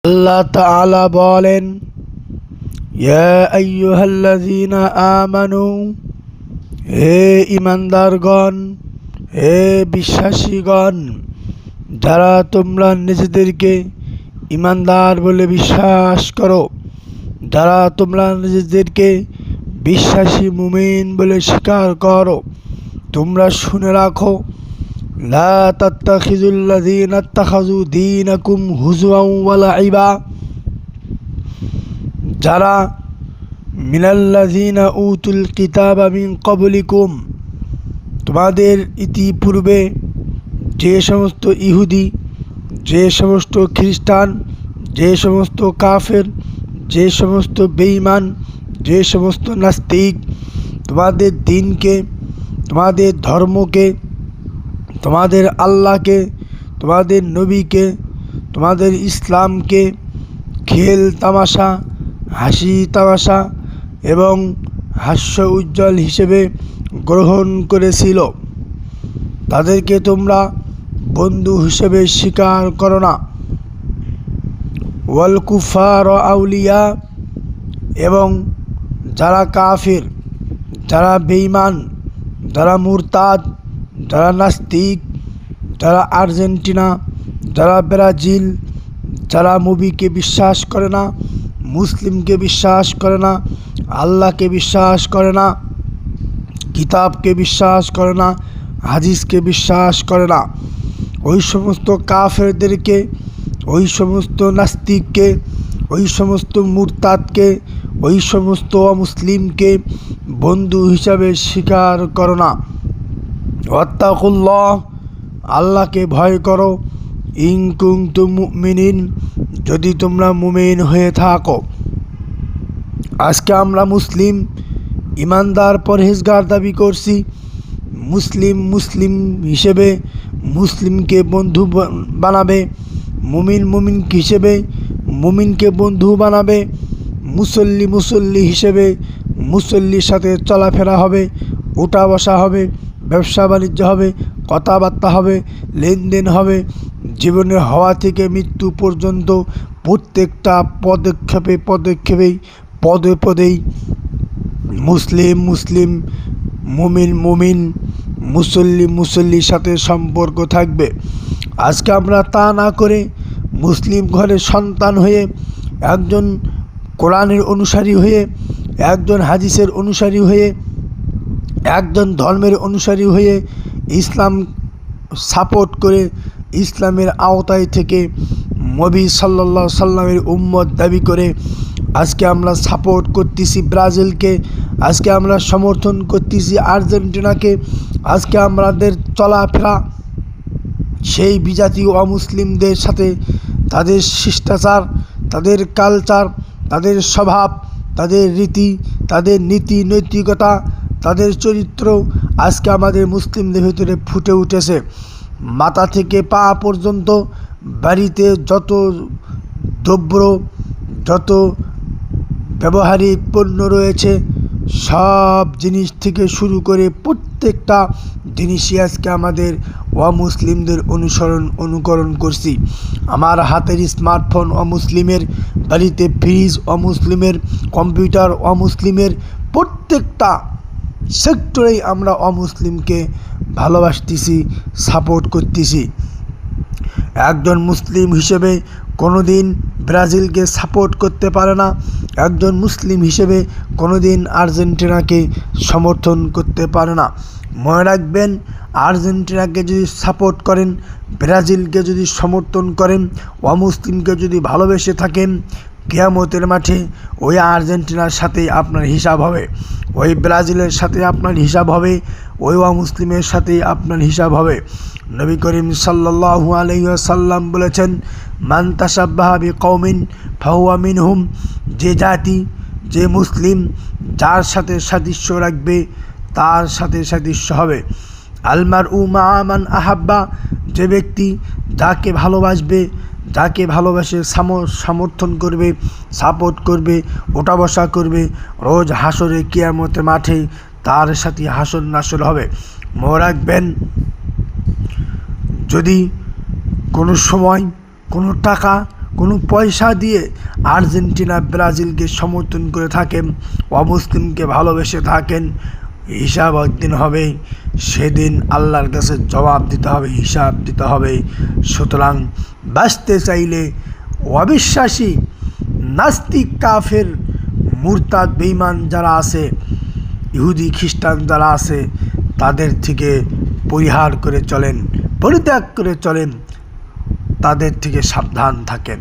আল্লাহ তাআলা বলেন, ইয়া আইয়ুহাল্লাযীনা আমানু, হে ঈমানদারগণ, হে বিশ্বাসীগণ, যারা তোমরা নিজেদেরকে ঈমানদার বলে বিশ্বাস করো, যারা তোমরা নিজেদেরকে বিশ্বাসী মুমিন বলে স্বীকার করো, তোমরা শুনে রাখো, লা তাত্তাখিযুল্লাযীনা ইত্তাখাযু দীনাকুম হুজুওয়ান ওয়া লাইবা, যারা মিনাল্লাযীনা উতুল কিতাবা মিন ক্বাবলিকুম, তোমাদের ইতিপূর্বে যে সমস্ত ইহুদি, যে সমস্ত খ্রিস্টান, যে সমস্ত কাফের, যে সমস্ত বেঈমান, যে সমস্ত নাস্তিক তোমাদের দ্বীনকে, তোমাদের ধর্মকে, তোমাদের আল্লাহকে, তোমাদের নবীকে, তোমাদের ইসলামকে খেল তামাশা, হাসি তামাশা এবং হাস্য উজ্জ্বল হিসেবে গ্রহণ করেছিল, তাদেরকে তোমরা বন্ধু হিসেবে স্বীকার করো না। ওয়াল কুফার আউলিয়া, এবং যারা কাফির, যারা বেঈমান, যারা মুরতাদ, যারা নাস্তিক, যারা আর্জেন্টিনা, যারা ব্রাজিল, যারা নবীকে বিশ্বাস করে না, মুসলিমকে বিশ্বাস করে না, আল্লাহকে বিশ্বাস করে না, কিতাবকে বিশ্বাস করে না, হাদিসকে বিশ্বাস করে না, ওই সমস্ত কাফেরদেরকে, ওই সমস্ত নাস্তিককে, ওই সমস্ত মুরতাদকে, ওই সমস্ত অমুসলিমকে বন্ধু হিসাবে স্বীকার করো না। ওয়াত্তাকুল্লাহ, আল্লাহকে ভয় করো, ইন কুনতুম মুমিনিন, যদি তোমরা মুমিন হয়ে থাকো। আজকে আমরা মুসলিম, ইমানদার, পরহেজগার দাবি করছি। মুসলিম হিসেবে মুসলিমকে বন্ধু বানাবে, মুমিন হিসেবে মুমিনকে বন্ধু বানাবে, মুসল্লি হিসেবে মুসল্লির সাথে চলাফেরা হবে, ওঠা বসা হবে, ব্যবসা বাণিজ্য হবে, কথাবার্তা হবে, লেনদেন হবে, জীবনের হওয়া থেকে মৃত্যু পর্যন্ত প্রত্যেকটা পদক্ষেপেই পদেই মুসলিম, মুমিন, মুসল্লির সাথে সম্পর্ক থাকবে। আজকে আমরা তা না করে মুসলিম ঘরের সন্তান হয়ে, একজন কোরআনের অনুসারী হয়ে, একজন হাদিসের অনুসারী হয়ে, একজন ধর্মের অনুসারী হয়ে ইসলাম সাপোর্ট করে, ইসলামের আওতায় থেকে নবী সাল্লাল্লাহু আলাইহি সাল্লামের উম্মত দাবি করে আজকে আমরা সাপোর্ট করতেছি ব্রাজিলকে, আজকে আমরা সমর্থন করতেছি আর্জেন্টিনাকে, আজকে আমাদের চলাফেরা সেই বিজাতীয় অমুসলিমদের সাথে, তাদের শিষ্টাচার, তাদের কালচার, তাদের স্বভাব, তাদের রীতি, তাদের নীতি নৈতিকতা, তাদের চরিত্র আজকে আমাদের মুসলিমদের ভিতরে ফুটে উঠেছে। মাথা থেকে পা পর্যন্ত বাড়িতে যত দ্রব্য, যত ব্যবহারিক পণ্য রয়েছে, সব জিনিস থেকে শুরু করে প্রত্যেকটা জিনিসই আজকে আমাদের অমুসলিমদের অনুকরণ করছি। আমার হাতের স্মার্টফোন অমুসলিমের, বাড়িতে ফ্রিজ অমুসলিমের, কম্পিউটার অমুসলিমের, প্রত্যেকটা সেক্টরেই আমরা অমুসলিমকে ভালোবাসতেছি, সাপোর্ট করতেছি। একজন মুসলিম হিসেবে কোনোদিন ব্রাজিলকে সাপোর্ট করতে পারে না, একজন মুসলিম হিসেবে কোনোদিন আর্জেন্টিনাকে সমর্থন করতে পারে না। মনে রাখবেন, আর্জেন্টিনাকে যদি সাপোর্ট করেন, ব্রাজিলকে যদি সমর্থন করেন, অমুসলিমকে যদি ভালোবেসে থাকেন, কিয়ামতের মাঠে ওই আর্জেন্টিনার সাথে আপনার হিসাব হবে, ওই ব্রাজিলের সাথে আপনার হিসাব হবে, ওই অমুসলিমের সাথে আপনার হিসাব হবে। নবী করিম সাল্লাল্লাহু আলাইহি ওয়াসাল্লাম বলেছেন, মান তাশাব্বাহা বিকওমিন ফাহুয়া মিনহুম, যে জাতি, যে মুসলিম যার সাথে সাদৃশ্য রাখবে তার সাথে সাদৃশ্য হবে। আলমারউ মা মান আহাব্বা, যে ব্যক্তি যাকে ভালোবাসবে, যাকে ভালোবাসে সমর্থন করবে, সাপোর্ট করবে, ওঠা বসা করবে, রোজ হাসরে কিয়ামতের মাঠে তার সাথে হাসর নাসর হবে। মনে রাখবেন, যদি কোনো সময় কোনো টাকা, কোনো পয়সা দিয়ে আর্জেন্টিনা ব্রাজিলকে সমর্থন করে থাকেন, অমুসলিমকে ভালোবেসে থাকেন, হিসাব একদিন হবে। সেদিন আল্লাহর কাছে জবাব দিতে হবে, হিসাব দিতে হবে। সুতরাং বাঁচতে চাইলে অবিশ্বাসী, নাস্তিক, কাফের, মুরতাদ, বেঈমান যারা আছে, ইহুদি খ্রিস্টান যারা আছে, তাদের থেকে পরিহার করে চলেন, পরিত্যাগ করে চলেন, তাদের থেকে সাবধান থাকেন।